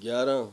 11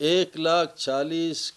1,40,000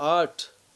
8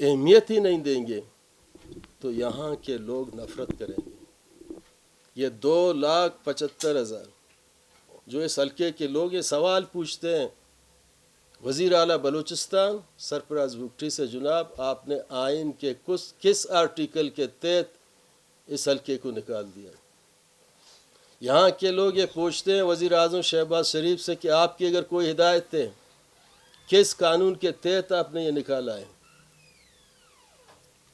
اہمیت ہی نہیں دیں گے تو یہاں کے لوگ نفرت کریں گے. یہ 2,75,000 جو اس حلقے کے لوگ یہ سوال پوچھتے ہیں وزیر اعلیٰ بلوچستان سرفراز بگٹی سے، جناب آپ نے آئین کے کس آرٹیکل کے تحت اس حلقے کو نکال دیا؟ یہاں کے لوگ یہ پوچھتے ہیں وزیر اعظم شہباز شریف سے کہ آپ کی اگر کوئی ہدایت ہے کس قانون کے تحت آپ نے یہ نکالا ہے؟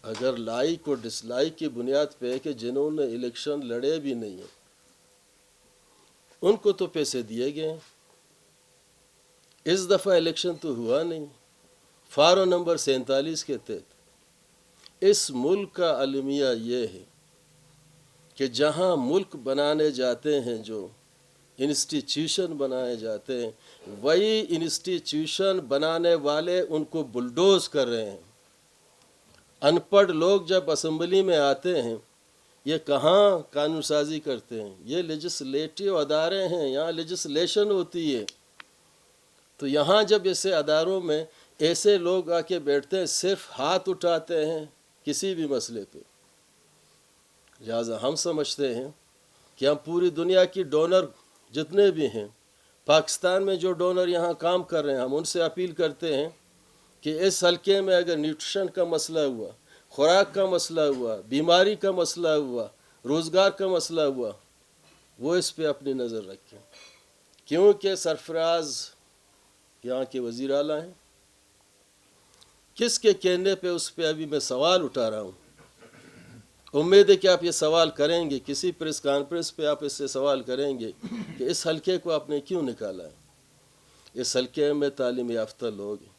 اگر لائک اور ڈس لائک کی بنیاد پہ کہ جنہوں نے الیکشن لڑے بھی نہیں ہیں ان کو تو پیسے دیے گئے ہیں. اس دفعہ الیکشن تو ہوا نہیں فارم نمبر 47 کے تحت. اس ملک کا المیہ یہ ہے کہ جہاں ملک بنانے جاتے ہیں جو انسٹیٹیوشن بنائے جاتے ہیں وہی انسٹیٹیوشن بنانے والے ان کو بلڈوز کر رہے ہیں. ان پڑھ لوگ جب اسمبلی میں آتے ہیں یہ کہاں قانون سازی کرتے ہیں؟ یہ لیجسلیٹو ادارے ہیں، یہاں لیجسلیشن ہوتی ہے. تو یہاں جب ایسے اداروں میں ایسے لوگ آ کے بیٹھتے ہیں صرف ہاتھ اٹھاتے ہیں کسی بھی مسئلے پہ. لہٰذا ہم سمجھتے ہیں کہ ہم پوری دنیا کی ڈونر جتنے بھی ہیں پاکستان میں جو ڈونر یہاں کام کر رہے ہیں ہم ان سے اپیل کرتے ہیں کہ اس حلقے میں اگر نیوٹریشن کا مسئلہ ہوا، خوراک کا مسئلہ ہوا، بیماری کا مسئلہ ہوا، روزگار کا مسئلہ ہوا، وہ اس پہ اپنی نظر رکھیں. کیونکہ سرفراز یہاں کے وزیر اعلیٰ ہیں. کس کے کہنے پہ اس پہ ابھی میں سوال اٹھا رہا ہوں. امید ہے کہ آپ یہ سوال کریں گے، کسی پریس کانفرنس پہ آپ اس سے سوال کریں گے کہ اس حلقے کو آپ نے کیوں نکالا ہے. اس حلقے میں تعلیم یافتہ لوگ ہیں،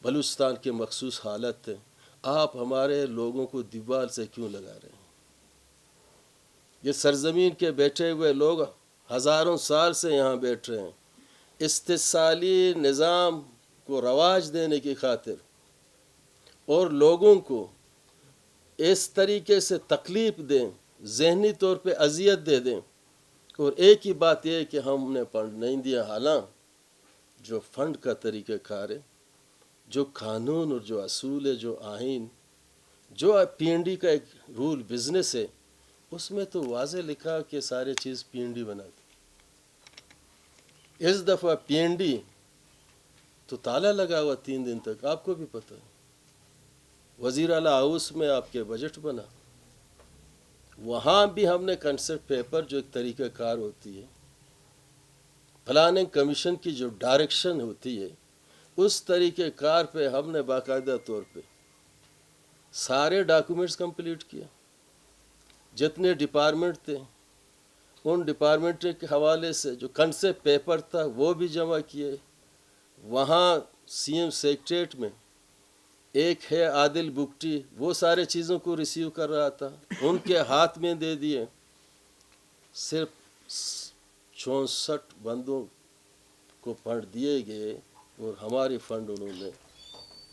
بلوچستان کے مخصوص حالت ہے، آپ ہمارے لوگوں کو دیوار سے کیوں لگا رہے ہیں؟ یہ سرزمین کے بیٹھے ہوئے لوگ ہزاروں سال سے یہاں بیٹھ رہے ہیں. استحصالی نظام کو رواج دینے کی خاطر اور لوگوں کو اس طریقے سے تکلیف دیں، ذہنی طور پہ اذیت دے دیں، اور ایک ہی بات یہ ہے کہ ہم نے فنڈ نہیں دیا. حالانکہ جو فنڈ کا طریقہ کار ہے، جو قانون اور جو اصول ہے، جو آئین، جو پی این ڈی کا ایک رول بزنس ہے، اس میں تو واضح لکھا کہ سارے چیز پی این ڈی بنا دی. اس دفعہ پی این ڈی تو تالا لگا ہوا 3 دن تک، آپ کو بھی پتہ ہے. وزیر اعلیٰ ہاؤس میں آپ کے بجٹ بنا، وہاں بھی ہم نے کنسپٹ پیپر جو ایک طریقہ کار ہوتی ہے، پلاننگ کمیشن کی جو ڈائریکشن ہوتی ہے، اس طریقہ کار پہ ہم نے باقاعدہ طور پہ سارے ڈاکومنٹس کمپلیٹ کیا. جتنے ڈپارٹمنٹ تھے ان ڈپارٹمنٹ کے حوالے سے جو کنسپٹ پیپر تھا وہ بھی جمع کیے. وہاں سی ایم سیکریٹریٹ میں ایک ہے عادل بگٹی، وہ سارے چیزوں کو ریسیو کر رہا تھا، ان کے ہاتھ میں دے دیے. صرف 64 بندوں کو فنڈ دیے گئے اور ہماری فنڈ انہوں نے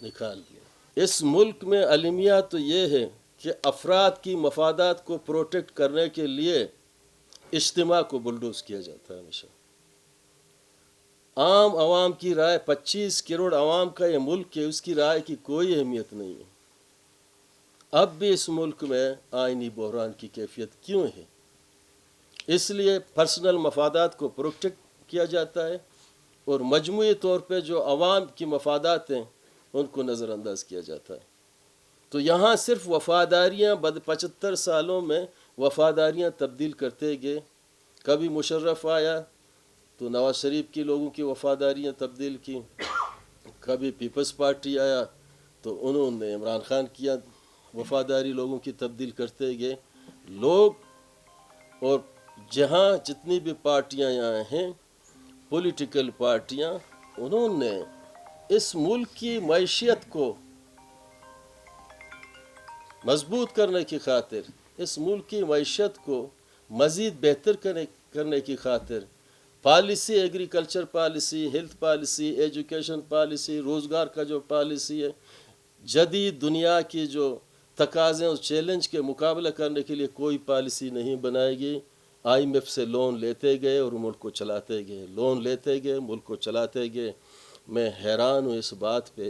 نکال دیا. اس ملک میں المیہ تو یہ ہے کہ افراد کی مفادات کو پروٹیکٹ کرنے کے لیے اجتماع کو بلڈوز کیا جاتا ہے. ہمیشہ عام عوام کی رائے، 25 کروڑ عوام کا یہ ملک ہے، اس کی رائے کی کوئی اہمیت نہیں ہے. اب بھی اس ملک میں آئینی بحران کی کیفیت کیوں ہے؟ اس لیے پرسنل مفادات کو پروٹیکٹ کیا جاتا ہے اور مجموعی طور پہ جو عوام کی مفادات ہیں ان کو نظر انداز کیا جاتا ہے. تو یہاں صرف وفاداریاں 75 سالوں میں وفاداریاں تبدیل کرتے گئے. کبھی مشرف آیا تو نواز شریف کی لوگوں کی وفاداریاں تبدیل کی، کبھی پیپلز پارٹی آیا تو انہوں نے عمران خان کیا، وفاداری لوگوں کی تبدیل کرتے گئے لوگ. اور جہاں جتنی بھی پارٹیاں یہاں ہیں پولیٹیکل پارٹیاں، انہوں نے اس ملک کی معیشت کو مضبوط کرنے کی خاطر، اس ملک کی معیشت کو مزید بہتر کرنے کی خاطر policy, agriculture policy, health policy, education policy, روزگار کا جو پالیسی ہے، جدید دنیا کی جو تقاضے اور چیلنج کے مقابلہ کرنے کے لیے کوئی پالیسی نہیں بنائے گی. آئی ایم ایف سے لون لیتے گئے اور ملک کو چلاتے گئے، لون لیتے گئے، ملک کو چلاتے گئے. میں حیران ہوں اس بات پہ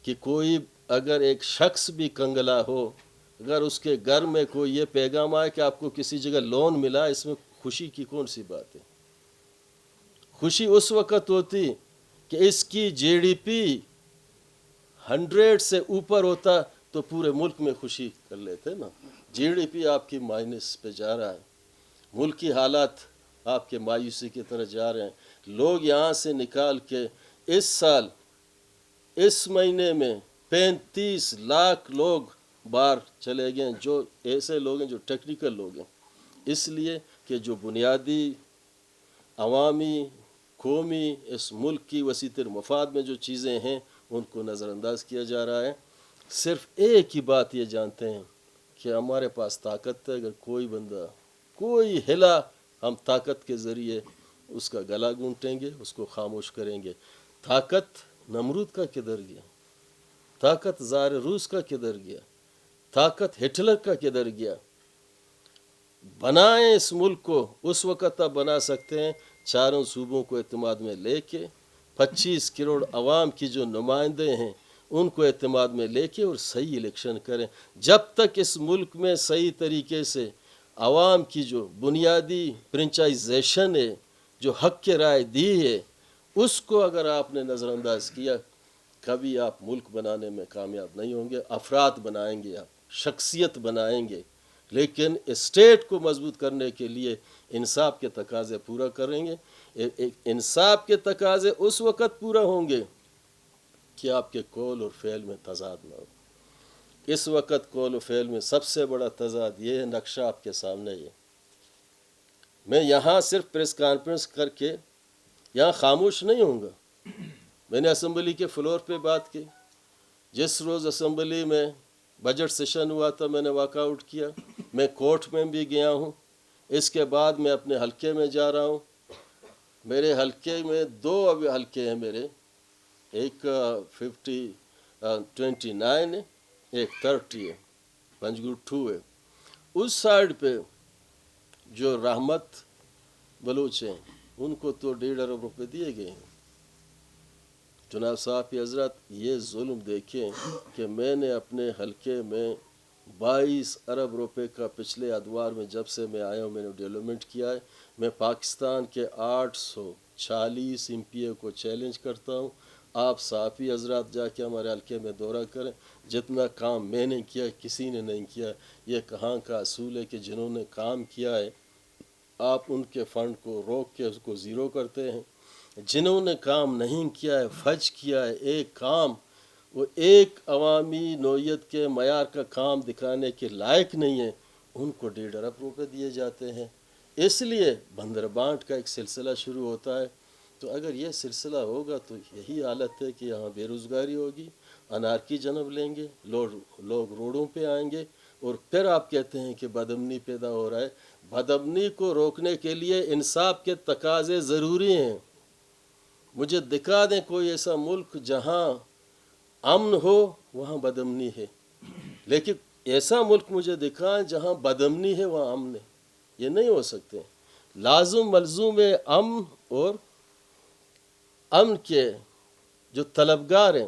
کہ کوئی اگر ایک شخص بھی کنگلا ہو، اگر اس کے گھر میں کوئی یہ پیغام آئے کہ آپ کو کسی جگہ لون ملا، اس میں خوشی کی کون سی بات ہے؟ خوشی اس وقت ہوتی کہ اس کی جی ڈی پی 100 سے اوپر ہوتا تو پورے ملک میں خوشی کر لیتے نا. جی ڈی پی آپ کی مائنس پہ جا رہا ہے، ملک کی حالات آپ کے مایوسی کی طرح جا رہے ہیں. لوگ یہاں سے نکال کے اس سال اس مہینے میں 35 لاکھ لوگ باہر چلے گئے، جو ایسے لوگ ہیں جو ٹیکنیکل لوگ ہیں، اس لیے کہ جو بنیادی عوامی قومی اس ملک کی وسیع تر مفاد میں جو چیزیں ہیں ان کو نظر انداز کیا جا رہا ہے. صرف ایک ہی بات یہ جانتے ہیں کہ ہمارے پاس طاقت ہے، اگر کوئی بندہ کوئی ہلا ہم طاقت کے ذریعے اس کا گلا گھونٹیں گے، اس کو خاموش کریں گے. طاقت نمرود کا کدھر گیا؟ طاقت زار روس کا کدھر گیا؟ طاقت ہٹلر کا کدھر گیا؟ بنائیں اس ملک کو، اس وقت آپ بنا سکتے ہیں چاروں صوبوں کو اعتماد میں لے کے، 25 کروڑ عوام کی جو نمائندے ہیں ان کو اعتماد میں لے کے اور صحیح الیکشن کریں. جب تک اس ملک میں صحیح طریقے سے عوام کی جو بنیادی فرنچائزیشن ہے، جو حق کے رائے دی ہے، اس کو اگر آپ نے نظر انداز کیا، کبھی آپ ملک بنانے میں کامیاب نہیں ہوں گے. افراد بنائیں گے، آپ شخصیت بنائیں گے، لیکن اسٹیٹ کو مضبوط کرنے کے لیے انصاف کے تقاضے پورا کریں گے. انصاف کے تقاضے اس وقت پورا ہوں گے کہ آپ کے قول اور فعل میں تضاد نہ ہو. اس وقت قول و فعل میں سب سے بڑا تضاد یہ ہے، نقشہ آپ کے سامنے ہے. میں یہاں صرف پریس کانفرنس کر کے یہاں خاموش نہیں ہوں گا. میں نے اسمبلی کے فلور پہ بات کی. جس روز اسمبلی میں بجٹ سیشن ہوا تھا میں نے واک آؤٹ کیا. میں کورٹ میں بھی گیا ہوں. اس کے بعد میں اپنے حلقے میں جا رہا ہوں. میرے حلقے میں 2 ابھی حلقے ہیں میرے، ایک 29 ہے، ایک 30 ہے، پنجگور 2 ہے. اس سائڈ پہ جو رحمت بلوچ ہیں ان کو تو 1.5 ارب روپے دیے گئے ہیں. جناب صاحب کی حضرت یہ ظلم دیکھیں کہ میں نے اپنے حلقے میں 22 ارب روپے کا پچھلے ادوار میں جب سے میں آیا ہوں میں نے ڈیولپمنٹ کیا ہے. میں پاکستان کے 840 ایم پی اے کو چیلنج کرتا ہوں. آپ صحافی حضرات جا کے ہمارے حلقے میں دورہ کریں. جتنا کام میں نے کیا کسی نے نہیں کیا. یہ کہاں کا اصول ہے کہ جنہوں نے کام کیا ہے آپ ان کے فنڈ کو روک کے اس کو زیرو کرتے ہیں. جنہوں نے کام نہیں کیا ہے، فج کیا ہے ایک کام، وہ ایک عوامی نوعیت کے معیار کا کام دکھانے کے لائق نہیں ہے، ان کو 1.5 ارب روپے دیے جاتے ہیں. اس لیے بندر بانٹ کا ایک سلسلہ شروع ہوتا ہے. تو اگر یہ سلسلہ ہوگا تو یہی حالت ہے کہ یہاں بے روزگاری ہوگی، انارکی جنم لیں گے، لوگ روڈوں پہ آئیں گے. اور پھر آپ کہتے ہیں کہ بدامنی پیدا ہو رہا ہے. بدامنی کو روکنے کے لیے انصاف کے تقاضے ضروری ہیں. مجھے دکھا دیں کوئی ایسا ملک جہاں امن ہو وہاں بدامنی ہے، لیکن ایسا ملک مجھے دکھائیں جہاں بدامنی ہے وہاں امن ہے. یہ نہیں ہو سکتے. لازم ملزوم ہے امن، اور امن کے جو طلبگار ہیں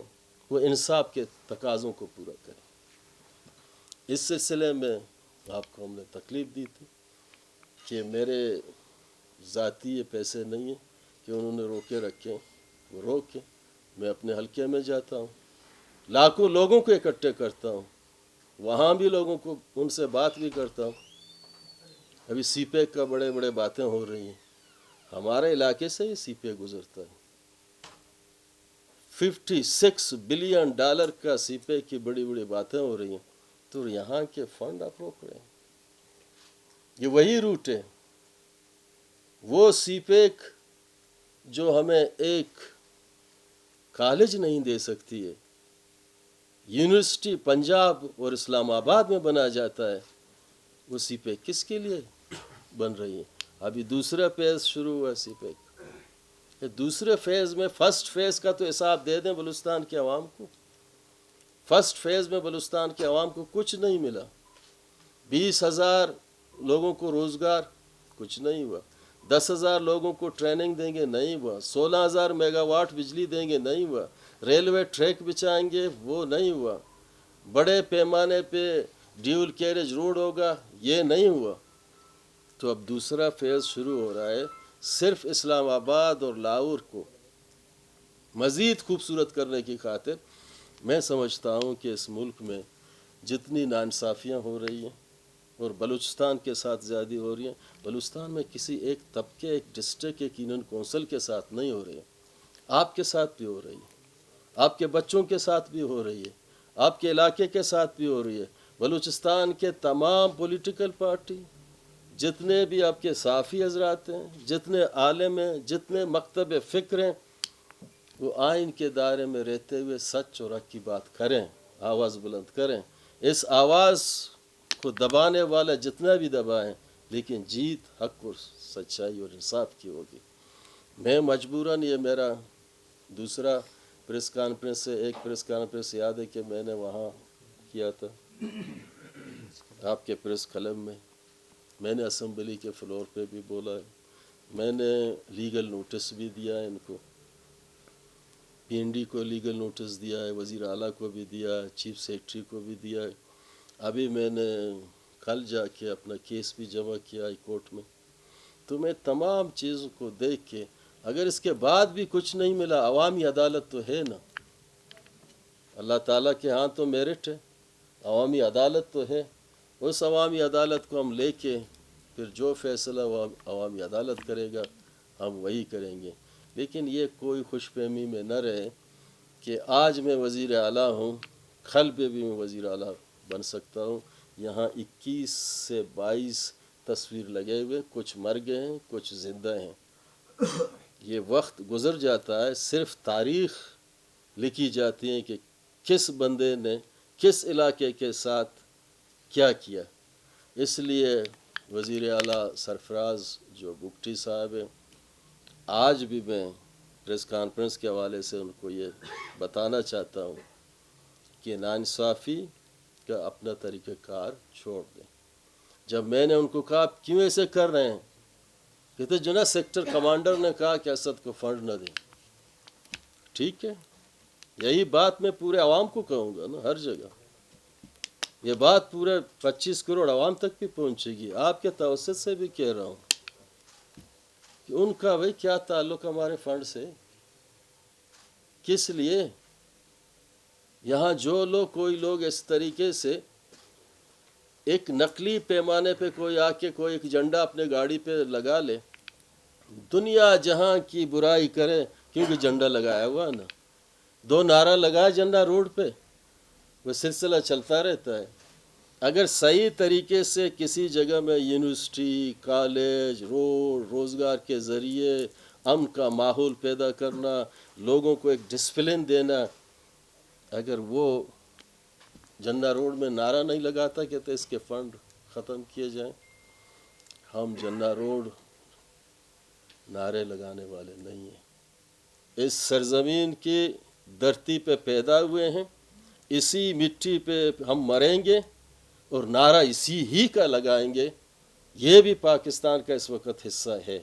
وہ انصاف کے تقاضوں کو پورا کریں. اس سلسلے میں آپ کو ہم نے تکلیف دی تھی کہ میرے ذاتی یہ پیسے نہیں ہیں کہ انہوں نے روکے رکھے، وہ روکے. میں اپنے حلقے میں جاتا ہوں، لاکھوں لوگوں کو اکٹھے کرتا ہوں، وہاں بھی لوگوں کو ان سے بات بھی کرتا ہوں. ابھی سی پیک کا بڑے باتیں ہو رہی ہیں. ہمارے علاقے سے ہی سی پیک گزرتا ہے. $56 بلین کا سی پیک کی بڑی باتیں ہو رہی ہیں. تو یہاں کے فنڈ آپ روک رہے ہیں. یہ وہی روٹ ہے، وہ سی پیک جو ہمیں ایک کالج نہیں دے سکتی ہے. یونیورسٹی پنجاب اور اسلام آباد میں بنا جاتا ہے، وہ سی پیک کس کے لیے بن رہی ہے؟ ابھی دوسرا فیز شروع ہوا سی پیک. دوسرے فیز میں فرسٹ فیز کا تو حساب دے دیں بلوچستان کے عوام کو. فرسٹ فیز میں بلوچستان کے عوام کو کچھ نہیں ملا. 20,000 لوگوں کو روزگار، کچھ نہیں ہوا. 10,000 لوگوں کو ٹریننگ دیں گے، نہیں ہوا. 16,000 میگا واٹ بجلی دیں گے، نہیں ہوا. ریلوے ٹریک بچھائیں گے، وہ نہیں ہوا. بڑے پیمانے پہ ڈیول کیریج روڈ ہوگا، یہ نہیں ہوا، تو اب دوسرا فیز شروع ہو رہا ہے صرف اسلام آباد اور لاہور کو مزید خوبصورت کرنے کی خاطر۔ میں سمجھتا ہوں کہ اس ملک میں جتنی ناانصافیاں ہو رہی ہیں اور بلوچستان کے ساتھ زیادتی ہو رہی ہیں، بلوچستان میں کسی ایک طبقے، ایک ڈسٹرکٹ، ایک یونین کونسل کے ساتھ نہیں ہو رہی ہے، آپ کے ساتھ بھی ہو رہی ہے، آپ کے بچوں کے ساتھ بھی ہو رہی ہے، آپ کے علاقے کے ساتھ بھی ہو رہی ہے۔ بلوچستان کے تمام پولیٹیکل پارٹی، جتنے بھی آپ کے صحافی حضرات ہیں، جتنے عالم ہیں، جتنے مکتب فکر ہیں، وہ آئین کے دائرے میں رہتے ہوئے سچ اور حق کی بات کریں، آواز بلند کریں۔ اس آواز کو دبانے والا جتنا بھی دبائیں، لیکن جیت حق اور سچائی اور انصاف کی ہوگی۔ میں مجبوراً، یہ میرا دوسرا پریس کانفرنس ہے، ایک پریس کانفرنس یاد ہے کہ میں نے وہاں کیا تھا آپ کے پریس کلب میں نے اسمبلی کے فلور پہ بھی بولا ہے، میں نے لیگل نوٹس بھی دیا ہے ان کو، پی این ڈی کو لیگل نوٹس دیا ہے، وزیر اعلیٰ کو بھی دیا ہے، چیف سیکرٹری کو بھی دیا ہے، ابھی میں نے کل جا کے اپنا کیس بھی جمع کیا ہائی کورٹ میں۔ تو میں تمام چیزوں کو دیکھ کے، اگر اس کے بعد بھی کچھ نہیں ملا، عوامی عدالت تو ہے نا، اللہ تعالیٰ کے ہاں تو میرٹ ہے، عوامی عدالت تو ہے، اس عوامی عدالت کو ہم لے کے پھر جو فیصلہ وہ عوامی عدالت کرے گا ہم وہی کریں گے۔ لیکن یہ کوئی خوش فہمی میں نہ رہے کہ آج میں وزیر اعلیٰ ہوں، کل پہ بھی میں وزیر اعلیٰ بن سکتا ہوں۔ یہاں 21 سے 22 تصویر لگے ہوئے، کچھ مر گئے ہیں، کچھ زندہ ہیں۔ یہ وقت گزر جاتا ہے، صرف تاریخ لکھی جاتی ہے کہ کس بندے نے کس علاقے کے ساتھ کیا کیا۔ اس لیے وزیر اعلیٰ سرفراز جو بگٹی صاحب ہیں، آج بھی میں پریس کانفرنس کے حوالے سے ان کو یہ بتانا چاہتا ہوں کہ ناانصافی کا اپنا طریقہ کار چھوڑ دیں۔ جب میں نے ان کو کہا کیوں ایسے کر رہے ہیں، کہتے جو نا سیکٹر کمانڈر نے کہا کہ اسد کو فنڈ نہ دیں۔ ٹھیک ہے، یہی بات میں پورے عوام کو کہوں گا نا، ہر جگہ یہ بات پورے 25 کروڑ عوام تک بھی پہنچے گی۔ آپ کے توسط سے بھی کہہ رہا ہوں کہ ان کا بھائی کیا تعلق ہمارے فنڈ سے، کس لیے؟ یہاں جو لوگ، کوئی لوگ اس طریقے سے ایک نقلی پیمانے پہ کوئی آ کے کوئی ایک جھنڈا اپنے گاڑی پہ لگا لے، دنیا جہاں کی برائی کرے، کیونکہ جھنڈا لگایا ہوا نا، 2 نعرہ لگائے جھنڈا روڈ پہ، وہ سلسلہ چلتا رہتا ہے۔ اگر صحیح طریقے سے کسی جگہ میں یونیورسٹی، کالج، روڈ، روزگار کے ذریعے امن کا ماحول پیدا کرنا، لوگوں کو ایک ڈسپلن دینا، اگر وہ جھنڈا روڈ میں نعرہ نہیں لگاتا کہتے اس کے فنڈ ختم کیے جائیں۔ ہم جھنڈا روڈ نعرے لگانے والے نہیں ہیں، اس سرزمین کی دھرتی پہ پیدا ہوئے ہیں، اسی مٹی پہ ہم مریں گے اور نعرہ اسی ہی کا لگائیں گے۔ یہ بھی پاکستان کا اس وقت حصہ ہے۔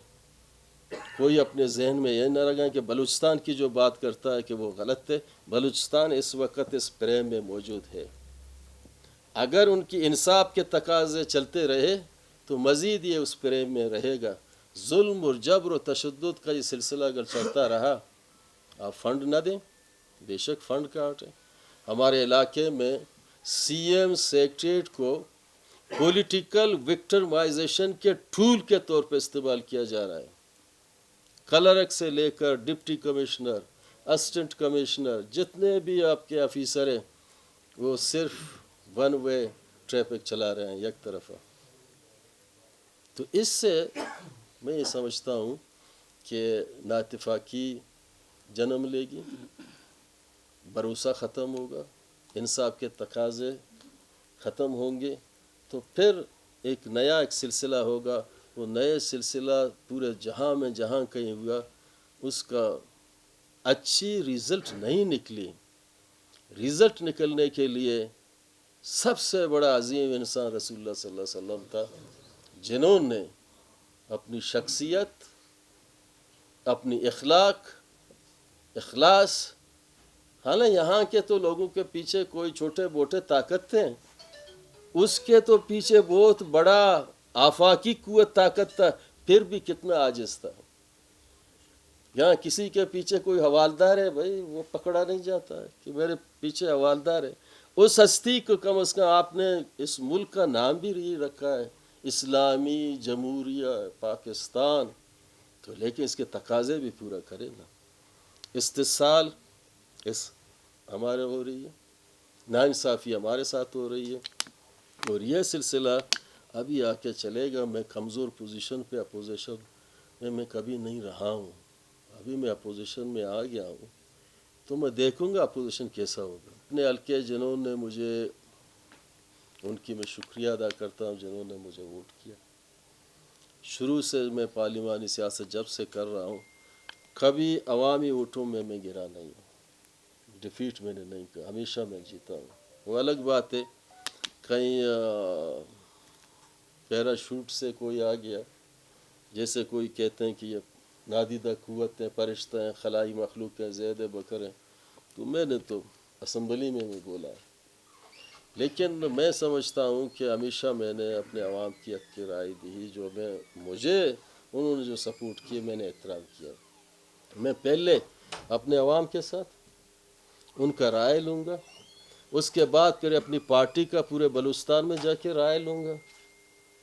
کوئی اپنے ذہن میں یہ نہ لگائیں کہ بلوچستان کی جو بات کرتا ہے کہ وہ غلط ہے۔ بلوچستان اس وقت اس فریم میں موجود ہے۔ اگر ان کی انصاف کے تقاضے چلتے رہے تو مزید یہ اس فریم میں رہے گا۔ ظلم اور جبر و تشدد کا یہ سلسلہ اگر چلتا رہا، آپ فنڈ نہ دیں، بے شک فنڈ کاٹیں۔ ہمارے علاقے میں سی ایم سیکریٹریٹ کو پولیٹیکل وکٹمائزیشن کے ٹول کے طور پہ استعمال کیا جا رہا ہے۔ کلرک سے لے کر ڈپٹی کمشنر، اسسٹنٹ کمشنر، جتنے بھی آپ کے آفیسر ہیں، وہ صرف ون وے ٹریفک چلا رہے ہیں، یک طرفہ۔ تو اس سے میں یہ سمجھتا ہوں کہ نااتفاقی جنم لے گی، بھروسہ ختم ہوگا، انصاف کے تقاضے ختم ہوں گے، تو پھر ایک نیا سلسلہ ہوگا۔ وہ نئے سلسلہ پورے جہاں میں جہاں کہیں ہوا، اس کا اچھی رزلٹ نہیں نکلی۔ رزلٹ نکلنے کے لیے سب سے بڑا عظیم انسان رسول اللہ صلی اللہ علیہ وسلم تھا، جنہوں نے اپنی شخصیت، اپنی اخلاق، اخلاص، حالانکہ یہاں کے تو لوگوں کے پیچھے کوئی چھوٹے موٹے طاقت تھے، اس کے تو پیچھے بہت بڑا آفاقی قوت طاقت تھا، پھر بھی کتنا عاجز تھا. یہاں کسی کے پیچھے کوئی حوالدار ہے بھائی، وہ پکڑا نہیں جاتا ہے کہ میرے پیچھے حوالدار ہے. اس ہستی کو کم از کم آپ نے اس ملک کا نام بھی رکھا ہے، اسلامی جمہوریہ پاکستان، تو لیکن اس کے تقاضے بھی پورا کرے نا. استحصال اس ہمارے ہو رہی ہے، ناانصافی ہمارے ساتھ ہو رہی ہے، اور یہ سلسلہ ابھی آ کے چلے گا. میں کمزور پوزیشن پہ اپوزیشن میں کبھی نہیں رہا ہوں، ابھی میں اپوزیشن میں آ گیا ہوں تو میں دیکھوں گا اپوزیشن کیسا ہوگا. اپنے حلقے جنہوں نے مجھے، ان کی میں شکریہ ادا کرتا ہوں جنہوں نے مجھے ووٹ کیا. شروع سے میں پارلیمانی سیاست جب سے کر رہا ہوں کبھی عوامی ووٹوں میں گرا نہیں ہوں، ڈیفیٹ میں نے نہیں کہا، ہمیشہ میں جیتا ہوں. وہ الگ بات ہے کہیں پیراشوٹ سے کوئی آ گیا، جیسے کوئی کہتے ہیں کہ یہ نادیدہ قوتیں، فرشتہ ہیں، خلائی مخلوق ہیں، زید بکر ہیں، تو میں نے تو اسمبلی میں بھی بولا ہے. لیکن میں سمجھتا ہوں کہ ہمیشہ میں نے اپنے عوام کی حق کی رائے دی، جو مجھے انہوں نے جو سپورٹ کیے میں نے احترام کیا. میں پہلے اپنے عوام کے ساتھ ان کا رائے لوں گا، اس کے بعد پھر اپنی پارٹی کا پورے بلوچستان میں جا کے رائے لوں گا،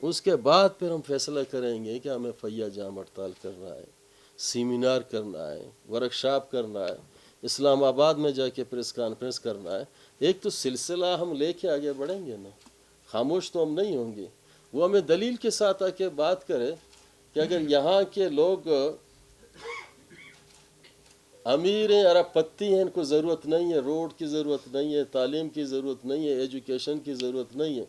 اس کے بعد پھر ہم فیصلہ کریں گے کہ ہمیں فیا جام ہڑتال کرنا ہے، سیمینار کرنا ہے، ورکشاپ کرنا ہے، اسلام آباد میں جا کے پریس کانفرنس کرنا ہے. ایک تو سلسلہ ہم لے کے آگے بڑھیں گے نا، خاموش تو ہم نہیں ہوں گے. وہ ہمیں دلیل کے ساتھ آ کے بات کرے کہ اگر یہاں کے لوگ امیر ہیں، ارب پتی ہیں، ان کو ضرورت نہیں ہے، روڈ کی ضرورت نہیں ہے، تعلیم کی ضرورت نہیں ہے، ایجوکیشن کی ضرورت نہیں ہے.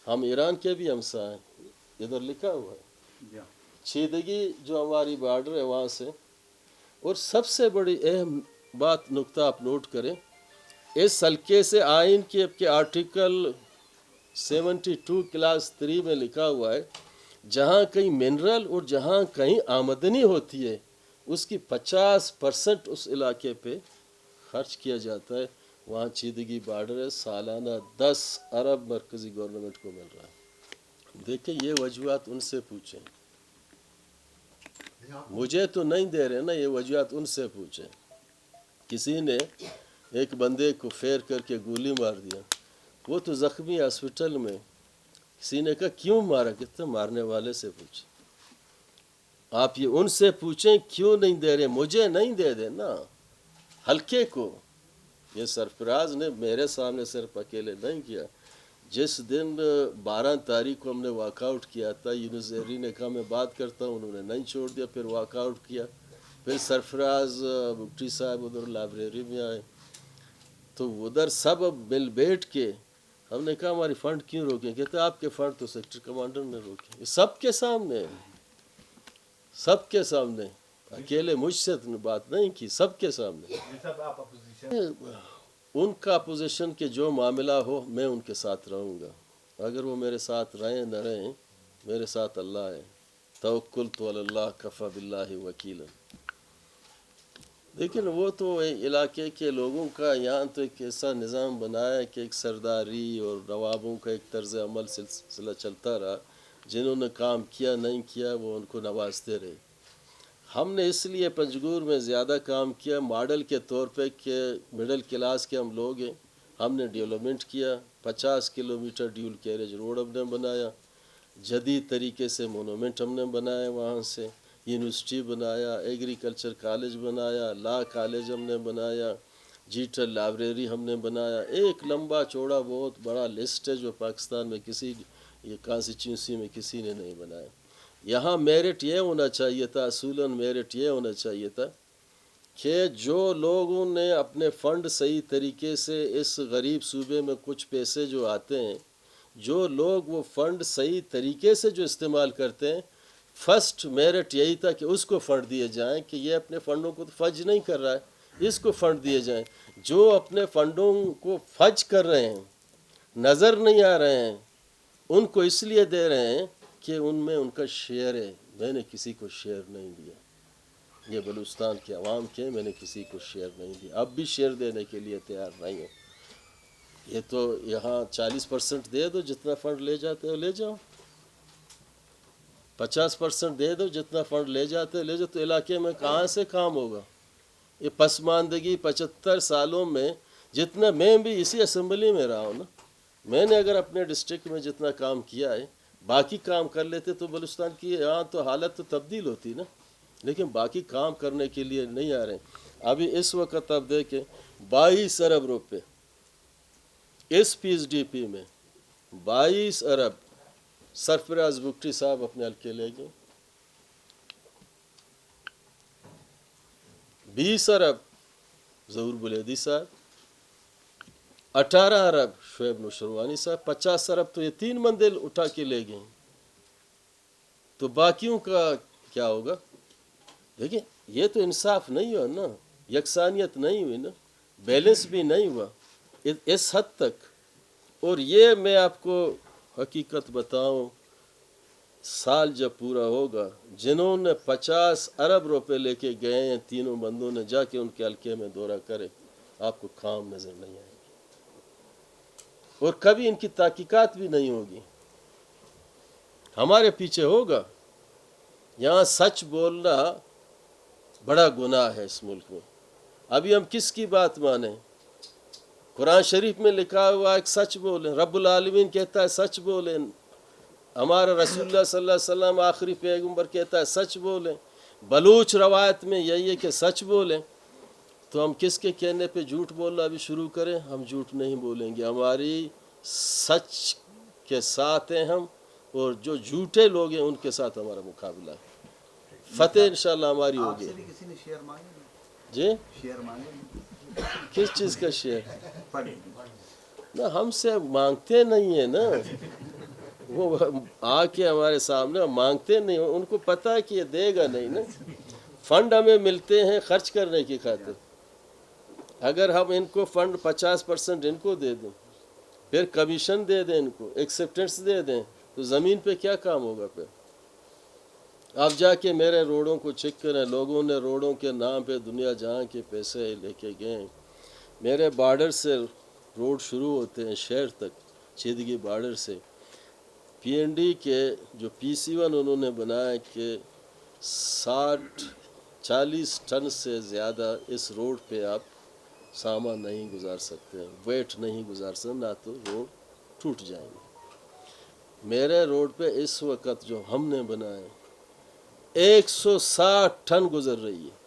ہم ایران کے بھی ہمسائے ہیں، ادھر لکھا ہوا ہے چیدگی جو ہماری بارڈر ہے وہاں سے. اور سب سے بڑی اہم بات نقطہ آپ نوٹ کریں، اس حلقے سے آئین کے آرٹیکل 72 کلاس 3 میں لکھا ہوا ہے جہاں کہیں منرل اور جہاں کہیں آمدنی ہوتی ہے اس کی 50% اس علاقے پہ خرچ کیا جاتا ہے. وہاں چیدگی بارڈر ہے، سالانہ 10 ارب مرکزی گورنمنٹ کو مل رہا ہے. دیکھیں یہ وجوہات ان سے پوچھیں، مجھے تو نہیں دے رہے نا، یہ وجوہات ان سے پوچھیں. کسی نے ایک بندے کو پھیر کر کے گولی مار دیا، وہ تو زخمی ہاسپٹل میں. کسی نے کہا کیوں مارا، کتنے مارنے والے سے پوچھیں. آپ یہ ان سے پوچھیں کیوں نہیں دے رہے، مجھے نہیں دے دے نا، حلقے کو. یہ سرفراز نے میرے سامنے صرف اکیلے نہیں کیا. جس دن 12 تاریخ کو ہم نے واک آؤٹ کیا تھا، یونس زہری نے کہا میں بات کرتا ہوں، انہوں نے نہیں چھوڑ دیا، پھر واک آؤٹ کیا. پھر سرفراز بگٹی صاحب ادھر لائبریری میں آئے تو ادھر سب مل بیٹھ کے ہم نے کہا ہماری فنڈ کیوں روکیں، کہتے آپ کے فنڈ تو سیکٹر کمانڈر نے روکے. یہ سب کے سامنے، سب کے سامنے، اکیلے مجھ سے بات نہیں کی، سب کے سامنے. ان کا اپوزیشن کے جو معاملہ ہو میں ان کے ساتھ رہوں گا، اگر وہ میرے ساتھ رہیں نہ رہیں، میرے ساتھ اللہ ہے. توکلت علی اللہ کفی باللہ وکیلا. لیکن وہ تو علاقے کے لوگوں کا یہاں تو ایک ایسا نظام بنایا ہے کہ ایک سرداری اور نوابوں کا ایک طرز عمل سلسلہ چلتا رہا. جنہوں نے کام کیا نہیں کیا وہ ان کو نوازتے رہے. ہم نے اس لیے پنجگور میں زیادہ کام کیا ماڈل کے طور پہ کہ مڈل کلاس کے ہم لوگ ہیں. ہم نے ڈیولپمنٹ کیا، 50 کلومیٹر ڈیول کیریج روڈ ہم نے بنایا، جدید طریقے سے مونومنٹ ہم نے بنایا، وہاں سے یونیورسٹی بنایا، ایگریکلچر کالج بنایا، لا کالج ہم نے بنایا، جیٹل لائبریری ہم نے بنایا. ایک لمبا چوڑا بہت بڑا لسٹ ہے جو پاکستان میں کسی یہ کانسٹیچوئنسی میں کسی نے نہیں بنایا. یہاں میرٹ یہ ہونا چاہیے تھا، اصولاً میرٹ یہ ہونا چاہیے تھا کہ جو لوگوں نے اپنے فنڈ صحیح طریقے سے اس غریب صوبے میں کچھ پیسے جو آتے ہیں، جو لوگ وہ فنڈ صحیح طریقے سے جو استعمال کرتے ہیں، فرسٹ میرٹ یہی تھا کہ اس کو فنڈ دیے جائیں کہ یہ اپنے فنڈوں کو فج نہیں کر رہا ہے، اس کو فنڈ دیے جائیں. جو اپنے فنڈوں کو فج کر رہے ہیں، نظر نہیں آ رہے ہیں، ان کو اس لیے دے رہے ہیں کہ ان میں ان کا شیئر ہے. میں نے کسی کو شیئر نہیں دیا. یہ بلوچستان کے عوام کے، میں نے کسی کو شیئر نہیں دیا، اب بھی شیئر دینے کے لیے تیار نہیں ہوں۔ یہ تو یہاں 40% دے دو، جتنا فنڈ لے جاتے ہو لے جاؤ، 50% دے دو، جتنا فنڈ لے جاتے ہو لے جاؤ، تو علاقے میں کہاں سے کام ہوگا؟ یہ پسماندگی 75 سالوں میں، جتنا میں بھی اسی اسمبلی میں رہا ہوں نا، میں نے اگر اپنے ڈسٹرکٹ میں جتنا کام کیا ہے، باقی کام کر لیتے تو بلوچستان کی یہاں تو حالت تو تبدیل ہوتی نا، لیکن باقی کام کرنے کے لیے نہیں آ رہے ہیں۔ ابھی اس وقت آپ دیکھیں 22 ارب روپے اس پی ایس ڈی پی میں، 22 ارب سرفراز بگٹی صاحب اپنے حلقے لے گئے، 20 ارب ظہور بلیدی صاحب، 18 ارب شعیب نوشروانی صاحب، 50 ارب تو یہ 3 منزل اٹھا کے لے گئے، تو باقیوں کا کیا ہوگا؟ دیکھیں یہ تو انصاف نہیں ہوا نا، یکسانیت نہیں ہوئی نا، بیلنس بھی نہیں ہوا اس حد تک۔ اور یہ میں آپ کو حقیقت بتاؤں، سال جب پورا ہوگا، جنہوں نے 50 ارب روپے لے کے گئے ہیں تینوں بندوں نے، جا کے ان کے حلقے میں دورہ کرے، آپ کو کام نظر نہیں آئے گی، اور کبھی ان کی تحقیقات بھی نہیں ہوگی۔ ہمارے پیچھے ہوگا، یہاں سچ بولنا بڑا گناہ ہے اس ملک میں۔ ابھی ہم کس کی بات مانیں؟ قرآن شریف میں لکھا ہوا ہے کہ سچ بولیں، رب العالمین کہتا ہے سچ بولیں، ہمارا رسول اللہ صلی اللہ علیہ وسلم آخری پیغمبر کہتا ہے سچ بولیں، بلوچ روایت میں یہی ہے کہ سچ بولیں، تو ہم کس کے کہنے پہ جھوٹ بولنا بھی شروع کریں؟ ہم جھوٹ نہیں بولیں گے، ہماری سچ کے ساتھ ہیں ہم، اور جو جھوٹے لوگ ہیں ان کے ساتھ ہمارا مقابلہ ہے، فتح انشاءاللہ ہماری ہوگی۔ آپ سے بھی کسی نے شیئر مانگے؟ جی شیئر مانگے؟ کس چیز کا شیئر؟ نہ ہم سے مانگتے نہیں ہیں نا، وہ آ کے ہمارے سامنے مانگتے نہیں، ان کو پتہ ہے کہ یہ دے گا نہیں نا، فنڈ ہمیں ملتے ہیں خرچ کرنے کی خاطر، اگر ہم ان کو فنڈ 50% ان کو دے دیں، پھر کمیشن دے دیں، ان کو ایکسیپٹنس دے دیں، تو زمین پہ کیا کام ہوگا؟ پھر آپ جا کے میرے روڈوں کو چیک کریں، لوگوں نے روڈوں کے نام پہ دنیا جہاں کے پیسے لے کے گئے ہیں۔ میرے بارڈر سے روڈ شروع ہوتے ہیں شہر تک، چیدگی بارڈر سے، پی این ڈی کے جو PC1 انہوں نے بنایا کہ 40 ٹن سے زیادہ اس روڈ پہ آپ سامان نہیں گزار سکتے، ویٹ نہیں گزار سکتے، نہ تو روڈ ٹوٹ جائیں گے۔ میرے روڈ پہ اس وقت جو ہم نے بنائے 160 ٹن گزر رہی ہے،